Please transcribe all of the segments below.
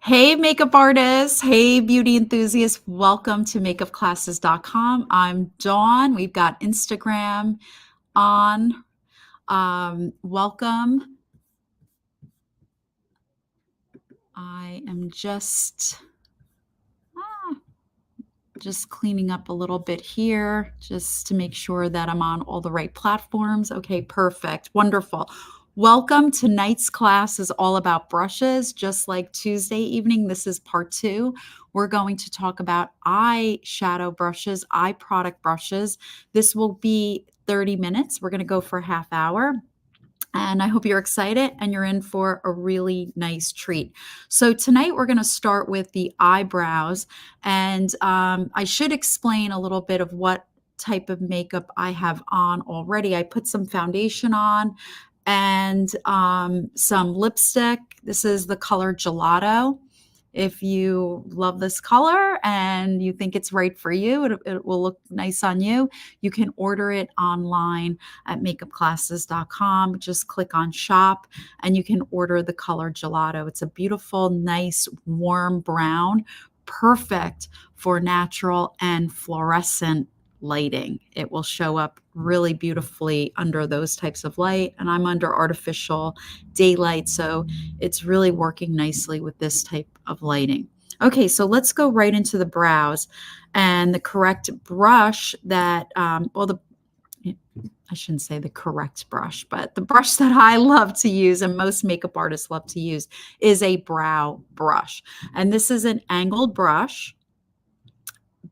Hey, makeup artists. Hey, beauty enthusiasts. Welcome to MakeupClasses.com. I'm Dawn. We've got Instagram on. Welcome. I am just cleaning up a little bit here just to make sure that I'm on all the right platforms. Okay, perfect. Wonderful. Welcome. Tonight's class is all about brushes. Just like Tuesday evening, this is part 2. We're going to talk about eye shadow brushes, eye product brushes. This will be 30 minutes. We're going to go for a half hour. And I hope you're excited and you're in for a really nice treat. So tonight we're going to start with the eyebrows. And I should explain a little bit of what type of makeup I have on already. I put some foundation on and some lipstick. This is the color Gelato. If you love this color and you think it's right for you, it will look nice on you, you can order it online at MakeupClasses.com. Just click on shop and you can order the color Gelato. It's a beautiful, nice, warm brown, perfect for natural and fluorescent lighting. It will show up really beautifully under those types of light. And I'm under artificial daylight, so it's really working nicely with this type of lighting. Okay, so let's go right into the brows and the correct brush that, I shouldn't say the correct brush, but the brush that I love to use and most makeup artists love to use is a brow brush. And this is an angled brush.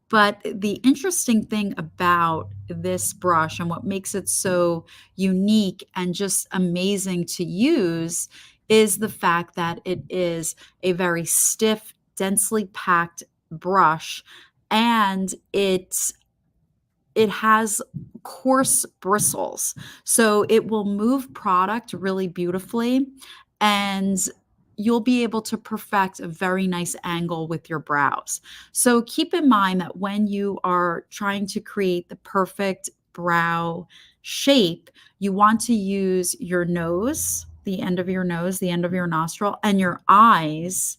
But the interesting thing about this brush and what makes it so unique and just amazing to use is the fact that it is a very stiff, densely packed brush, and it has coarse bristles. So it will move product really beautifully, and you'll be able to perfect a very nice angle with your brows. So keep in mind that when you are trying to create the perfect brow shape, you want to use your nose, the end of your nose, the end of your nostril, and your eyes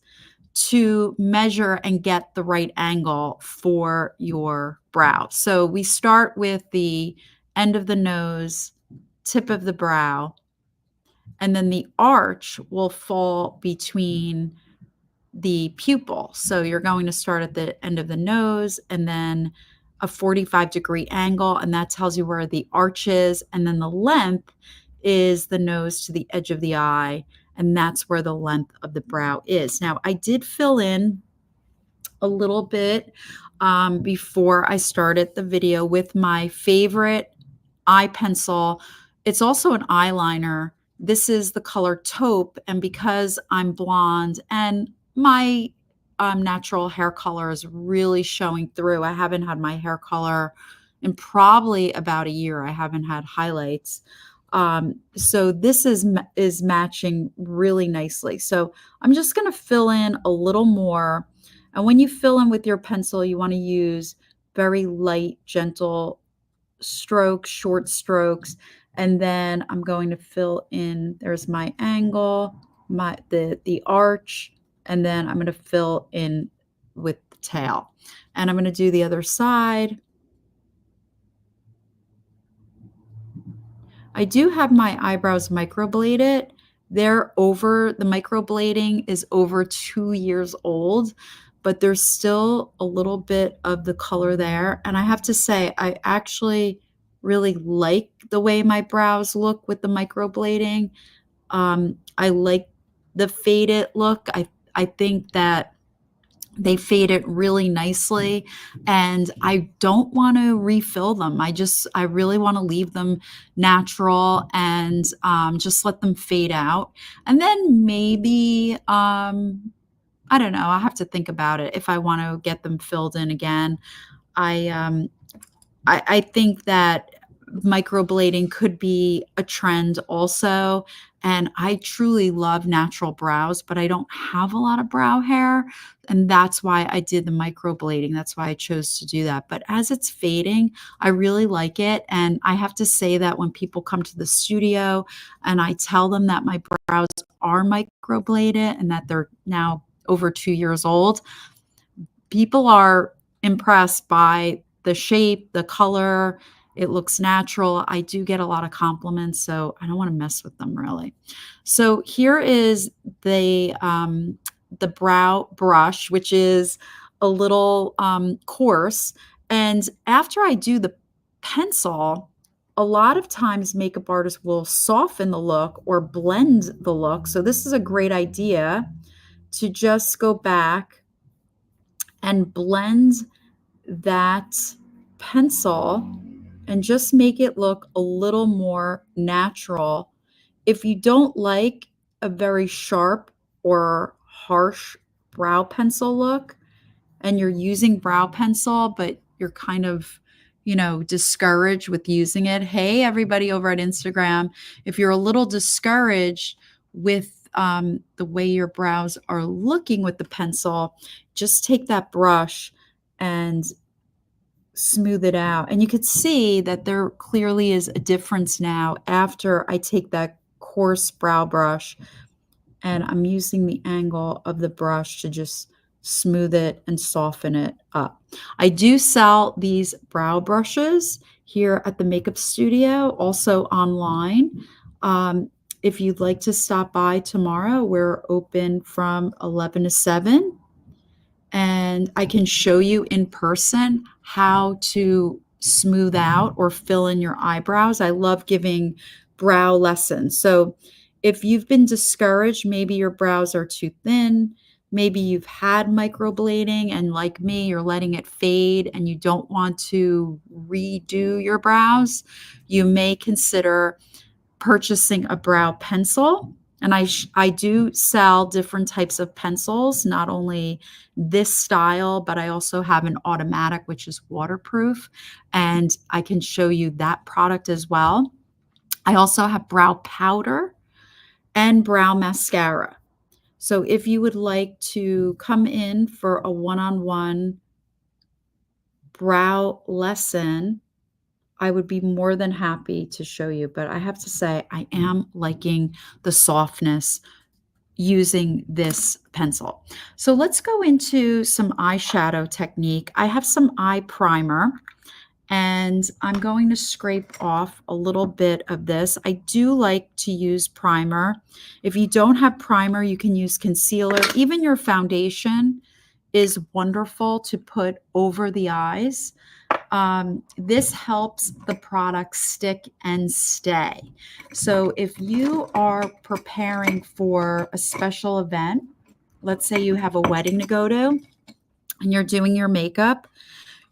to measure and get the right angle for your brow. So we start with the end of the nose, tip of the brow, and then the arch will fall between the pupil. So you're going to start at the end of the nose and then a 45-degree angle, and that tells you where the arch is. And then the length is the nose to the edge of the eye, and that's where the length of the brow is. Now, I did fill in a little bit before I started the video with my favorite eye pencil. It's also an eyeliner. This is the color taupe, and because I'm blonde and my natural hair color is really showing through, I haven't had my hair color in probably about a year. I haven't had highlights. So this is matching really nicely. So I'm just going to fill in a little more. And when you fill in with your pencil, you want to use very light, gentle strokes, short strokes. And then I'm going to fill in, there's my angle, the arch, and then I'm going to fill in with the tail. And I'm going to do the other side. I do have my eyebrows microbladed. The microblading is over 2 years old, but there's still a little bit of the color there. And I have to say, I actually really like the way my brows look with the microblading. I like the faded look. I think that they fade it really nicely, and I don't want to refill them. I really want to leave them natural and just let them fade out. And then maybe, I don't know, I'll have to think about it if I want to get them filled in again. I, I think that microblading could be a trend also. And I truly love natural brows, but I don't have a lot of brow hair. And that's why I did the microblading. That's why I chose to do that. But as it's fading, I really like it. And I have to say that when people come to the studio and I tell them that my brows are microbladed and that they're now over 2 years old. People are impressed by the shape, the color. It looks natural. I do get a lot of compliments, so I don't wanna mess with them really. So here is the brow brush, which is a little, coarse, and after I do the pencil, a lot of times makeup artists will soften the look or blend the look, so this is a great idea to just go back and blend that pencil and just make it look a little more natural. If you don't like a very sharp or harsh brow pencil look and you're using brow pencil, but you're kind of, discouraged with using it. Hey, everybody over at Instagram, if you're a little discouraged with the way your brows are looking with the pencil, just take that brush and smooth it out. And you could see that there clearly is a difference now after I take that coarse brow brush and I'm using the angle of the brush to just smooth it and soften it up. I do sell these brow brushes here at the makeup studio, also online. If you'd like to stop by tomorrow, we're open from 11 to 7 and I can show you in person how to smooth out or fill in your eyebrows. I love giving brow lessons. So if you've been discouraged, maybe your brows are too thin, maybe you've had microblading and like me, you're letting it fade and you don't want to redo your brows, you may consider purchasing a brow pencil. And I do sell different types of pencils, not only this style, but I also have an automatic, which is waterproof, and I can show you that product as well. I also have brow powder and brow mascara. So if you would like to come in for a one-on-one brow lesson, I would be more than happy to show you, but I have to say I am liking the softness using this pencil. So let's go into some eyeshadow technique. I have some eye primer and I'm going to scrape off a little bit of this. I do like to use primer. If you don't have primer, you can use concealer. Even your foundation is wonderful to put over the eyes. This helps the product stick and stay. So if you are preparing for a special event, let's say you have a wedding to go to and you're doing your makeup,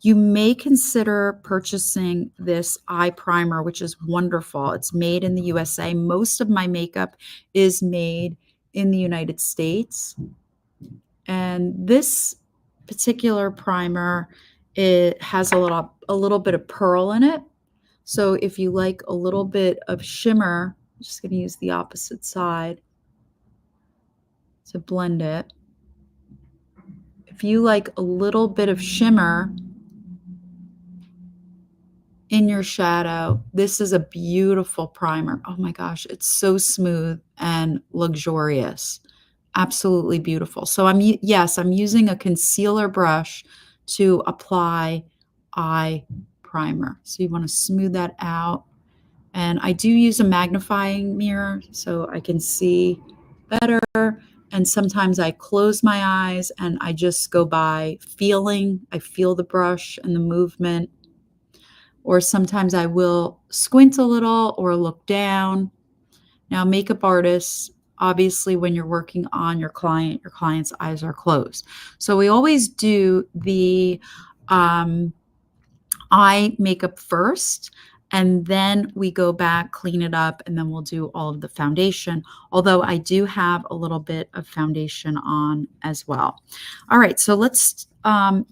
you may consider purchasing this eye primer, which is wonderful. It's made in the USA. Most of my makeup is made in the United States. And this particular primer, it has a little bit of pearl in it. So if you like a little bit of shimmer, I'm just going to use the opposite side to blend it. If you like a little bit of shimmer in your shadow, this is a beautiful primer. Oh my gosh, it's so smooth and luxurious. Absolutely beautiful. So I'm using a concealer brush to apply eye primer. So you want to smooth that out. And I do use a magnifying mirror so I can see better. And sometimes I close my eyes and I just go by feeling. I feel the brush and the movement. Or sometimes I will squint a little or look down. Now, makeup artists, obviously, when you're working on your client's eyes are closed. So we always do the eye makeup first, and then we go back, clean it up, and then we'll do all of the foundation, although I do have a little bit of foundation on as well. All right, so let's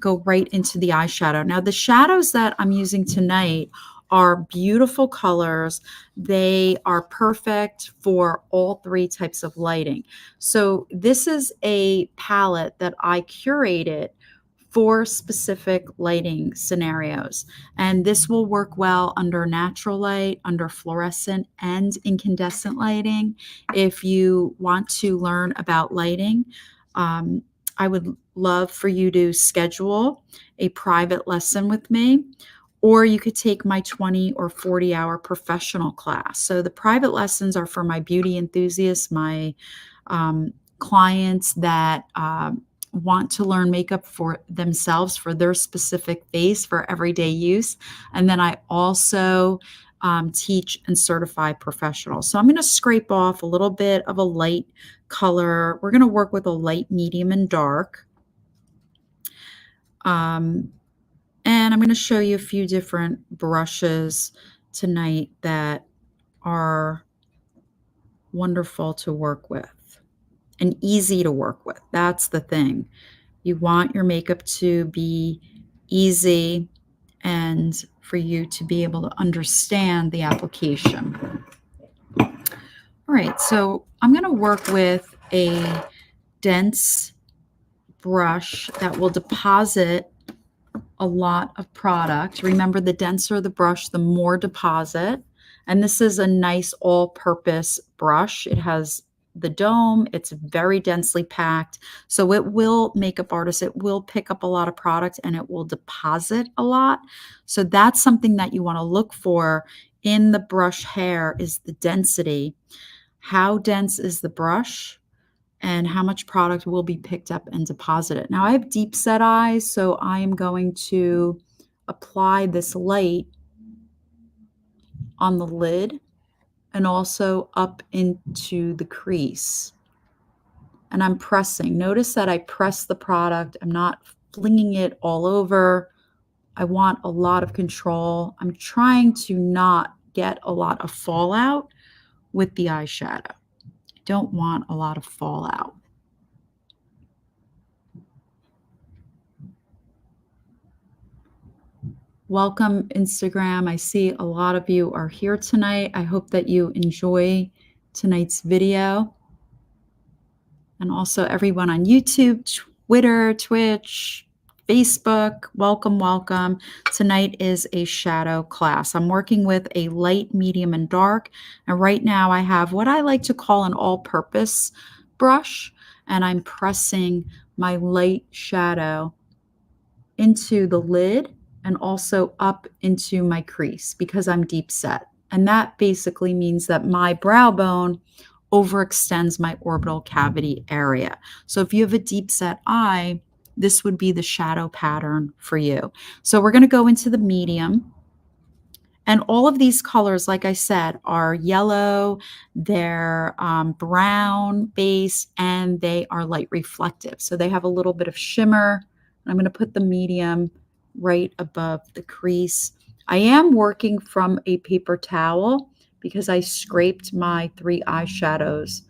go right into the eyeshadow. Now, the shadows that I'm using tonight are beautiful colors. They are perfect for all three types of lighting. So this is a palette that I curated for specific lighting scenarios. And this will work well under natural light, under fluorescent and incandescent lighting. If you want to learn about lighting, I would love for you to schedule a private lesson with me, or you could take my 20 or 40-hour professional class. So the private lessons are for my beauty enthusiasts, my clients that want to learn makeup for themselves, for their specific face, for everyday use. And then I also teach and certify professionals. So I'm going to scrape off a little bit of a light color. We're going to work with a light, medium, and dark. And I'm going to show you a few different brushes tonight that are wonderful to work with and easy to work with. That's the thing. You want your makeup to be easy and for you to be able to understand the application. All right, so I'm going to work with a dense brush that will deposit a lot of product. Remember, the denser the brush, the more deposit. And this is a nice all-purpose brush. It has the dome. It's very densely packed. So it will, makeup artists, it will pick up a lot of product and it will deposit a lot. So that's something that you want to look for in the brush hair is the density. How dense is the brush? And how much product will be picked up and deposited. Now I have deep set eyes, so I am going to apply this light on the lid and also up into the crease. And I'm pressing. Notice that I press the product. I'm not flinging it all over. I want a lot of control. I'm trying to not get a lot of fallout with the eyeshadow. I don't want a lot of fallout. Welcome, Instagram. I see a lot of you are here tonight. I hope that you enjoy tonight's video. And also everyone on YouTube, Twitter, Twitch, Facebook, welcome, welcome. Tonight is a shadow class. I'm working with a light, medium, and dark. And right now I have what I like to call an all-purpose brush. And I'm pressing my light shadow into the lid and also up into my crease because I'm deep set. And that basically means that my brow bone overextends my orbital cavity area. So if you have a deep set eye, this would be the shadow pattern for you. So we're going to go into the medium. And all of these colors, like I said, are yellow, they're brown base, and they are light reflective. So they have a little bit of shimmer. I'm going to put the medium right above the crease. I am working from a paper towel because I scraped my 3 eyeshadows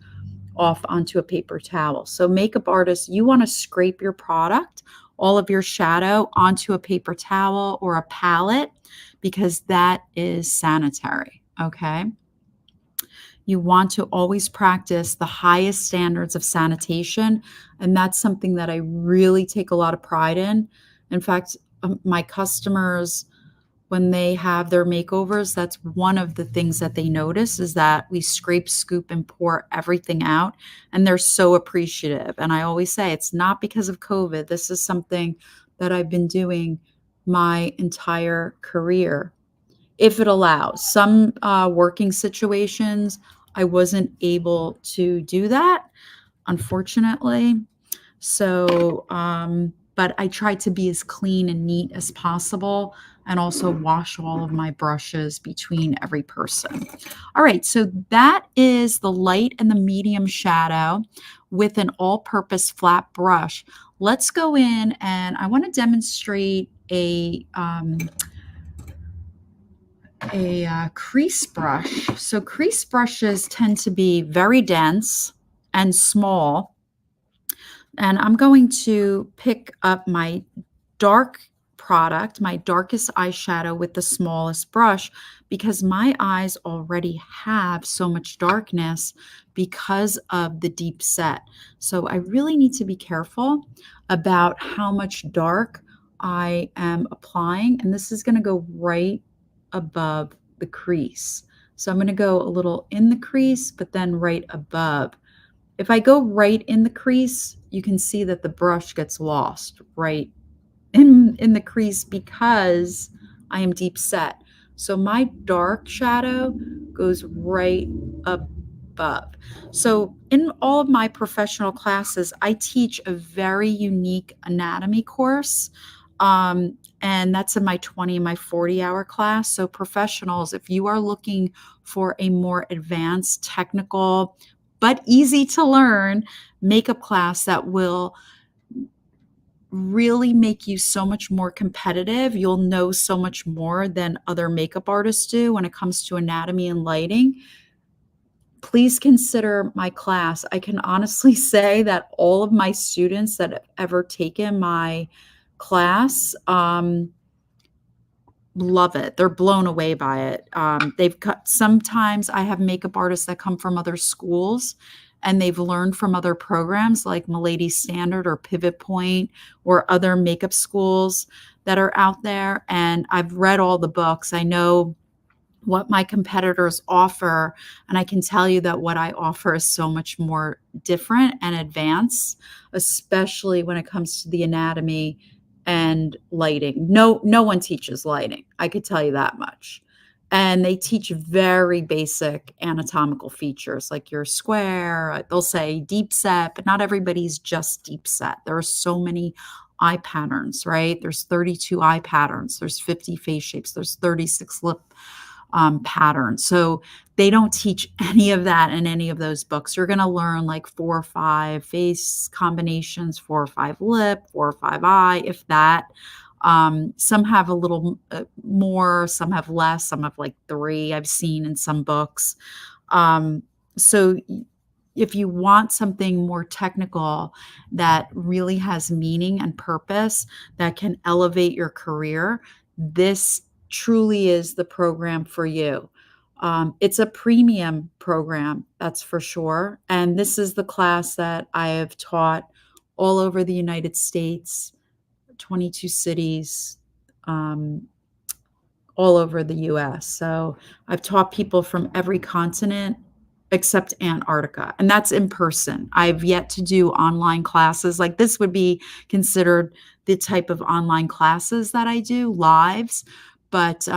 off onto a paper towel. So makeup artists, you want to scrape your product, all of your shadow onto a paper towel or a palette because that is sanitary, okay? You want to always practice the highest standards of sanitation, and that's something that I really take a lot of pride in. In fact, my customers, when they have their makeovers, that's one of the things that they notice is that we scrape, scoop, and pour everything out, and they're so appreciative. And I always say it's not because of COVID. This is something that I've been doing my entire career, if it allows. Some working situations, I wasn't able to do that, unfortunately. So, but I try to be as clean and neat as possible and also wash all of my brushes between every person. All right, so that is the light and the medium shadow with an all-purpose flat brush. Let's go in and I want to demonstrate a crease brush. So crease brushes tend to be very dense and small. And I'm going to pick up my dark product, my darkest eyeshadow with the smallest brush because my eyes already have so much darkness because of the deep set. So I really need to be careful about how much dark I am applying. And this is going to go right above the crease. So I'm going to go a little in the crease, but then right above. If I go right in the crease, you can see that the brush gets lost right in the crease because I am deep set. So my dark shadow goes right above. So in all of my professional classes, I teach a very unique anatomy course. And that's in my 20 and my 40-hour class. So professionals, if you are looking for a more advanced, technical, but easy to learn makeup class that will really make you so much more competitive. You'll know so much more than other makeup artists do when it comes to anatomy and lighting. Please consider my class. I can honestly say that all of my students that have ever taken my class, love it. They're blown away by it. They've cut sometimes I have makeup artists that come from other schools and they've learned from other programs like Milady Standard or Pivot Point or other makeup schools that are out there. And I've read all the books. I know what my competitors offer, and I can tell you that what I offer is so much more different and advanced, especially when it comes to the anatomy and lighting. No one teaches lighting, I could tell you that much. And they teach very basic anatomical features like your square, they'll say deep set, but not everybody's just deep set. There are so many eye patterns, right? There's 32 eye patterns, there's 50 face shapes, there's 36 lip pattern. So they don't teach any of that in any of those books. You're going to learn like 4 or 5 face combinations, 4 or 5 lip, 4 or 5 eye, if that. Some have a little more, some have less, some have like 3 I've seen in some books. So if you want something more technical that really has meaning and purpose that can elevate your career, this truly is the program for you. It's a premium program, that's for sure. And this is the class that I have taught all over the United States, 22 cities, um, all over the US. So I've taught people from every continent except Antarctica, and that's in person. I've yet to do online classes. Like this would be considered the type of online classes that I do, lives, but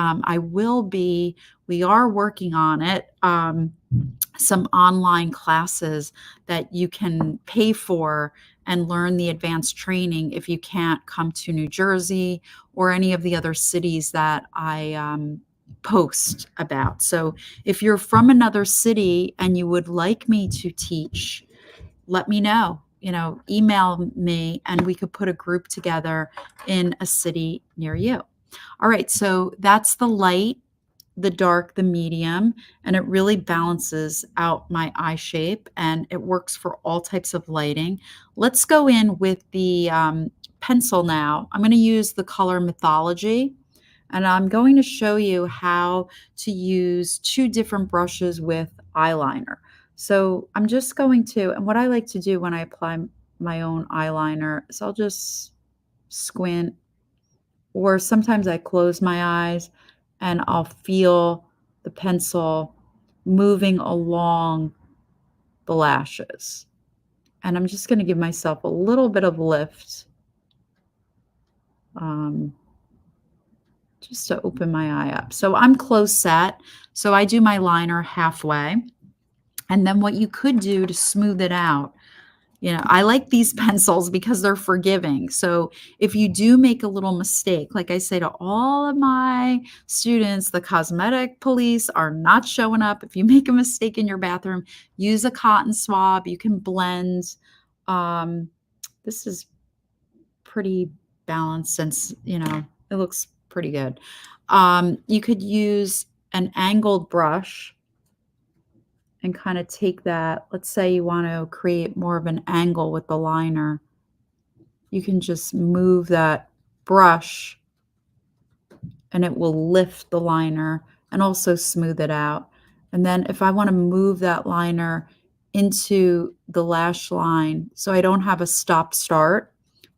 we are working on it. Some online classes that you can pay for and learn the advanced training if you can't come to New Jersey or any of the other cities that I post about. So if you're from another city and you would like me to teach, let me know. Email me and we could put a group together in a city near you. All right, so that's the light, the dark, the medium, and it really balances out my eye shape and it works for all types of lighting. Let's go in with the pencil now. I'm going to use the color Mythology and I'm going to show you how to use 2 different brushes with eyeliner. So I'm just going to, and what I like to do when I apply my own eyeliner is I'll just squint, or sometimes I close my eyes and I'll feel the pencil moving along the lashes. And I'm just going to give myself a little bit of lift um, just to open my eye up. So I'm close set. So I do my liner halfway. And then what you could do to smooth it out, I like these pencils because they're forgiving. So if you do make a little mistake, like I say to all of my students, the cosmetic police are not showing up. If you make a mistake in your bathroom, use a cotton swab. You can blend. This is pretty balanced since, it looks pretty good. You could use an angled brush and kind of take that. Let's say you want to create more of an angle with the liner. You can just move that brush and it will lift the liner and also smooth it out. And then if I want to move that liner into the lash line so I don't have a stop start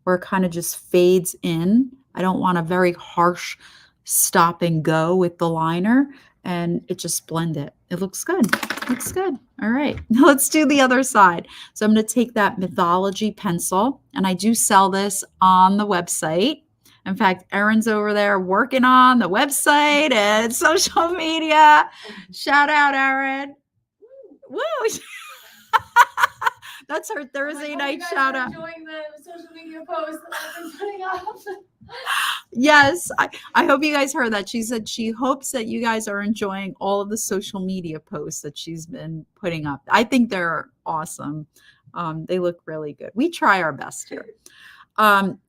where it kind of just fades in. I don't want a very harsh stop and go with the liner. and it just blend it. It looks good. Looks good. All right. Let's do the other side. So I'm going to take that Mythology pencil, and I do sell this on the website. In fact, Erin's over there working on the website and social media. Shout out, Erin. Woo! That's her Thursday night shout out. Enjoying the social media posts that I've been putting up. Yes, I hope you guys heard that. She said she hopes that you guys are enjoying all of the social media posts that she's been putting up. I think they're awesome. They look really good. We try our best here.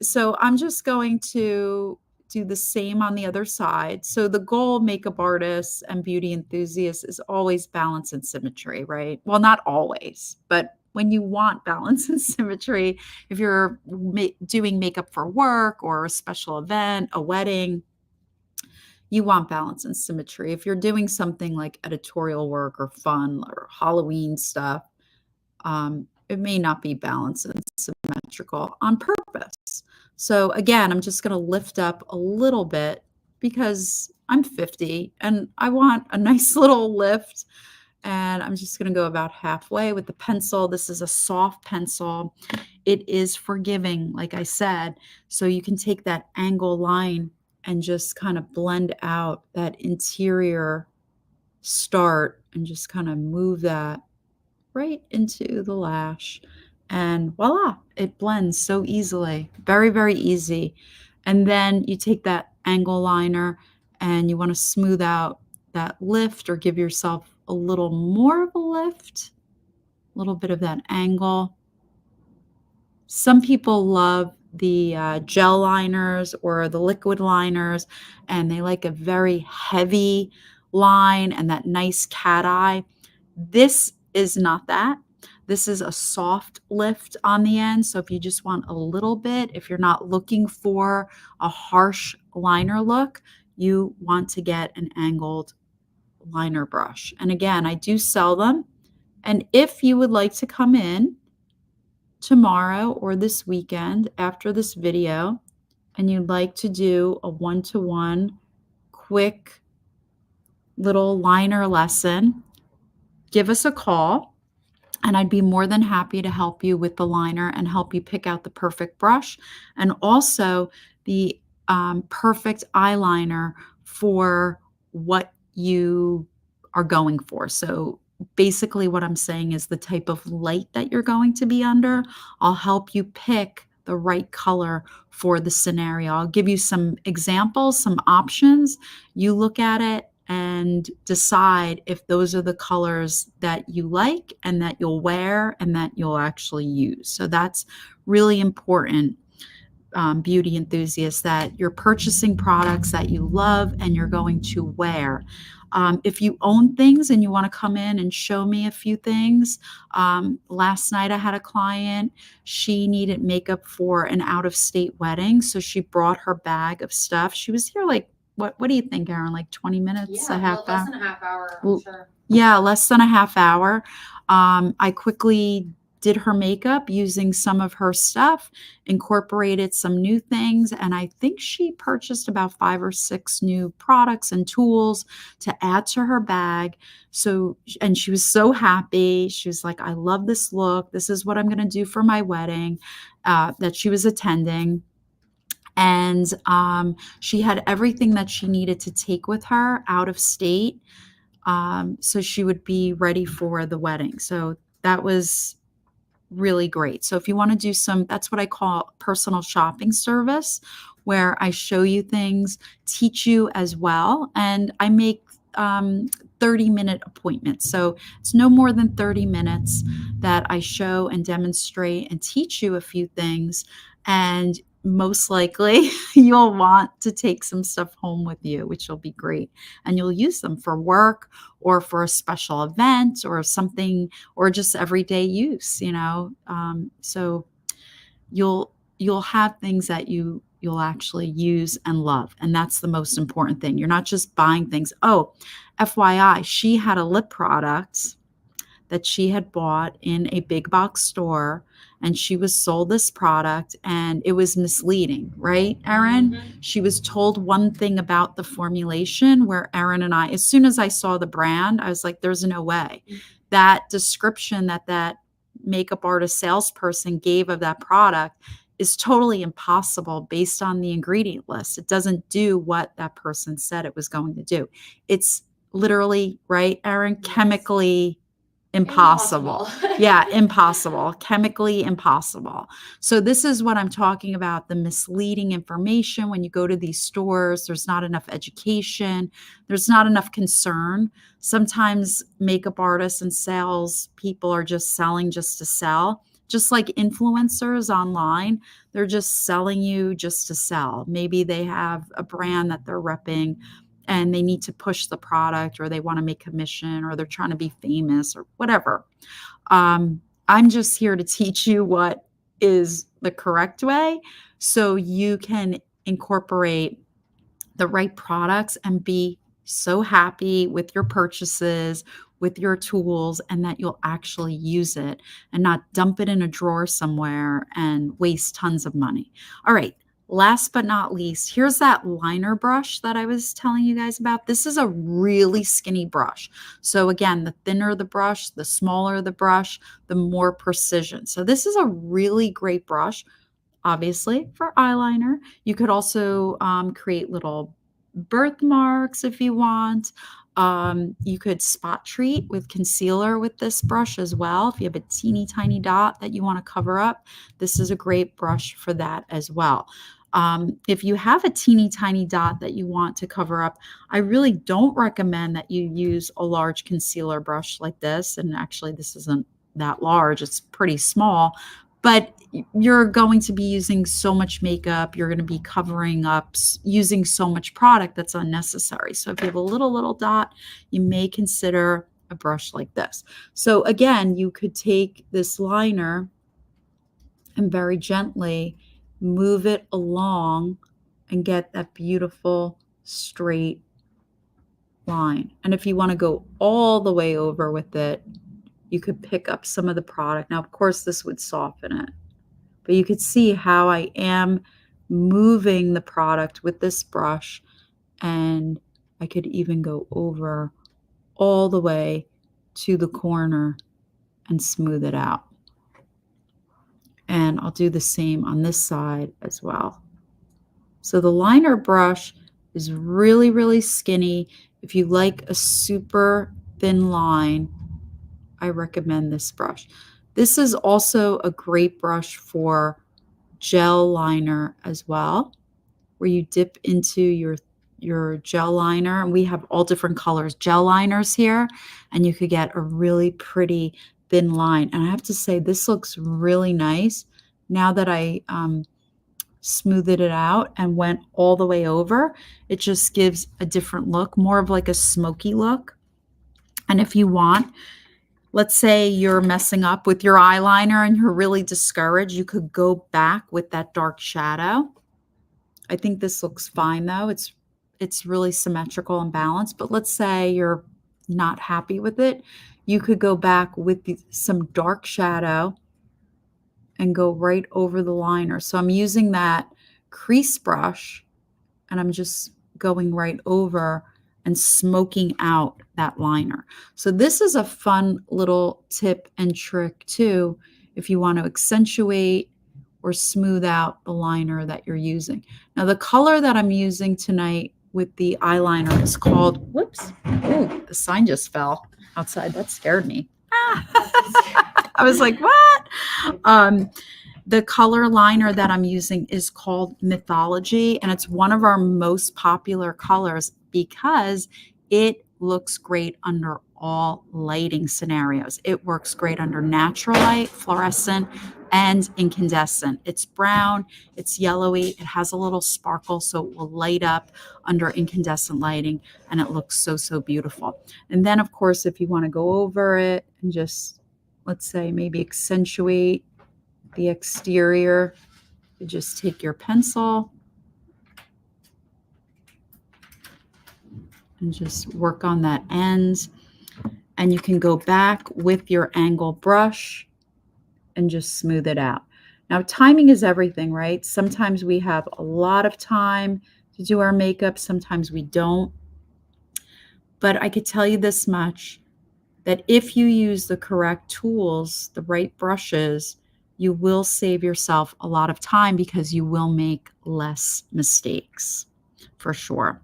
So I'm just going to do the same on the other side. So the goal, makeup artists and beauty enthusiasts, is always balance and symmetry, right? Well, not always, but when you want balance and symmetry, if you're doing makeup for work or a special event, a wedding, you want balance and symmetry. If you're doing something like editorial work or fun or Halloween stuff, it may not be balanced and symmetrical on purpose. So again, I'm just going to lift up a little bit because I'm 50 and I want a nice little lift. And I'm just going to go about halfway with the pencil. This is a soft pencil. It is forgiving, like I said. So you can take that angle line and just kind of blend out that interior start and just kind of move that right into the lash. And voila, it blends so easily. Very, very easy. And then you take that angle liner and you want to smooth out that lift or give yourself a little more of a lift, a little bit of that angle. Some people love the gel liners or the liquid liners, and they like a very heavy line and that nice cat eye. This is not that. This is a soft lift on the end. So if you just want a little bit, if you're not looking for a harsh liner look, you want to get an angled liner brush. And again, I do sell them. And if you would like to come in tomorrow or this weekend after this video, and you'd like to do a one-to-one quick little liner lesson, give us a call and I'd be more than happy to help you with the liner and help you pick out the perfect brush and also the perfect eyeliner for what you are going for. So basically what I'm saying is the type of light that you're going to be under. I'll help you pick the right color for the scenario. I'll give you some examples, some options. You look at it and decide if those are the colors that you like and that you'll wear and that you'll actually use. So that's really important, beauty enthusiasts, that you're purchasing products that you love and you're going to wear. If you own things and you want to come in and show me a few things, last night I had a client. She needed makeup for an out-of-state wedding, so she brought her bag of stuff. She was here like, what do you think, Erin? Like 20 minutes, yeah, a half hour? Less than a half hour, I'm sure. Yeah, less than a half hour. I quickly did her makeup using some of her stuff, incorporated some new things, and I think she purchased about 5 or 6 new products and tools to add to her bag. So, and she was so happy. She was like, I love this look. This is what I'm going to do for my wedding that she was attending. And she had everything that she needed to take with her out of state, so she would be ready for the wedding. So that was really great. So if you want to do some, that's what I call personal shopping service, where I show you things, teach you as well, and I make 30-minute appointments. So it's no more than 30 minutes that I show and demonstrate and teach you a few things. And most likely you'll want to take some stuff home with you, which will be great. And you'll use them for work or for a special event or something, or just everyday use, you know. So you'll have things that you'll actually use and love. And that's the most important thing. You're not just buying things. Oh, FYI, she had a lip product that she had bought in a big box store, and she was sold this product and it was misleading, right, Erin? Mhm. She was told one thing about the formulation where Erin and I, as soon as I saw the brand, I was like, there's no way. That description that makeup artist salesperson gave of that product is totally impossible based on the ingredient list. It doesn't do what that person said it was going to do. It's literally, right, Erin, Yes. chemically impossible. Yeah, impossible. Chemically impossible. So this is what I'm talking about, the misleading information. When you go to these stores, there's not enough education, there's not enough concern. Sometimes makeup artists and sales people are just selling just to sell. Just like influencers online, they're just selling you just to sell. Maybe they have a brand that they're repping and they need to push the product, or they want to make commission, or they're trying to be famous, or whatever. I'm just here to teach you what is the correct way so you can incorporate the right products and be so happy with your purchases, with your tools, and that you'll actually use it and not dump it in a drawer somewhere and waste tons of money. All right. Last but not least, here's that liner brush that I was telling you guys about. This is a really skinny brush. So again, the thinner the brush, the smaller the brush, the more precision. So this is a really great brush, obviously, for eyeliner. You could also create little birthmarks if you want. You could spot treat with concealer with this brush as well. If you have a teeny tiny dot that you want to cover up, this is a great brush for that as well. If you have a teeny tiny dot that you want to cover up, I really don't recommend that you use a large concealer brush like this. And actually, this isn't that large, it's pretty small, but you're going to be using so much makeup, you're going to be covering up, using so much product that's unnecessary. So if you have a little dot, you may consider a brush like this. So again, you could take this liner and very gently move it along and get that beautiful straight line. And if you want to go all the way over with it, you could pick up some of the product. Now, of course, this would soften it, but you could see how I am moving the product with this brush, and I could even go over all the way to the corner and smooth it out. And I'll do the same on this side as well. So the liner brush is really, really skinny. If you like a super thin line, I recommend this brush. This is also a great brush for gel liner as well, where you dip into your gel liner. And we have all different colors gel liners here, and you could get a really pretty thin line. And I have to say, this looks really nice now that I smoothed it out and went all the way over. It just gives a different look, more of like a smoky look. And if you want, let's say you're messing up with your eyeliner and you're really discouraged, you could go back with that dark shadow. I think this looks fine though. It's really symmetrical and balanced, but let's say you're not happy with it. You could go back with some dark shadow and go right over the liner. So I'm using that crease brush and I'm just going right over and smoking out that liner. So this is a fun little tip and trick too, if you want to accentuate or smooth out the liner that you're using. Now the color that I'm using tonight with the eyeliner is called, whoops, oh, the sign just fell outside. That scared me. I was like, what? The color liner that I'm using is called Mythology, and it's one of our most popular colors because it looks great under all lighting scenarios. It works great under natural light, fluorescent, and incandescent. It's brown, it's yellowy, it has a little sparkle, so it will light up under incandescent lighting, and it looks so, so beautiful. And then, of course, if you want to go over it and just, let's say, maybe accentuate the exterior, you just take your pencil and just work on that end. And you can go back with your angle brush and just smooth it out. Now, timing is everything, right? Sometimes we have a lot of time to do our makeup, sometimes we don't. But I could tell you this much, that if you use the correct tools, the right brushes, you will save yourself a lot of time because you will make less mistakes, for sure.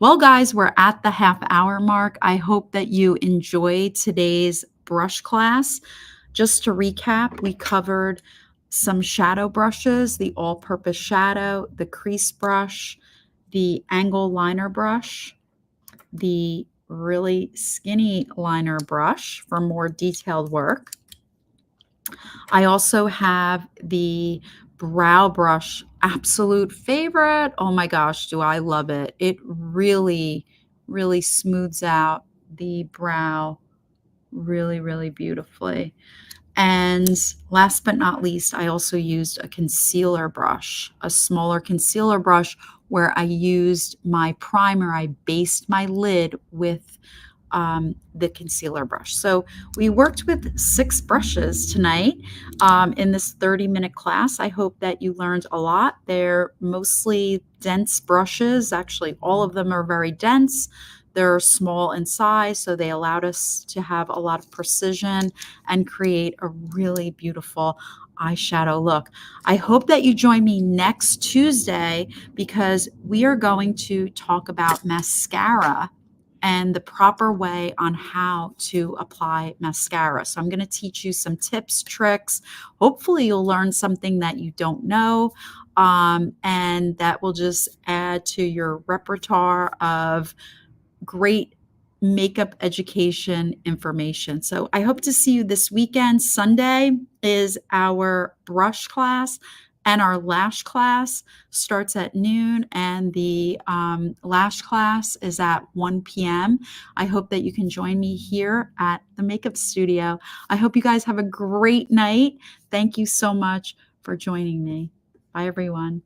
Well, guys, we're at the half-hour mark. I hope that you enjoyed today's brush class. Just to recap, we covered some shadow brushes, the all-purpose shadow, the crease brush, the angle liner brush, the really skinny liner brush for more detailed work. I also have the brow brush, absolute favorite. Oh my gosh, do I love it. It really, really smooths out the brow really, really beautifully. And last but not least, I also used a concealer brush, a smaller concealer brush where I used my primer. I based my lid with the concealer brush. So we worked with 6 brushes tonight in this 30-minute class. I hope that you learned a lot. They're mostly dense brushes. Actually, all of them are very dense. They're small in size, so they allowed us to have a lot of precision and create a really beautiful eyeshadow look. I hope that you join me next Tuesday because we are going to talk about mascara and the proper way on how to apply mascara. So I'm going to teach you some tips, tricks. Hopefully you'll learn something that you don't know, and that will just add to your repertoire of great makeup education information. So I hope to see you this weekend. Sunday is our brush class, and our lash class starts at noon, and the lash class is at 1 p.m. I hope that you can join me here at the makeup studio. I hope you guys have a great night. Thank you so much for joining me. Bye, everyone.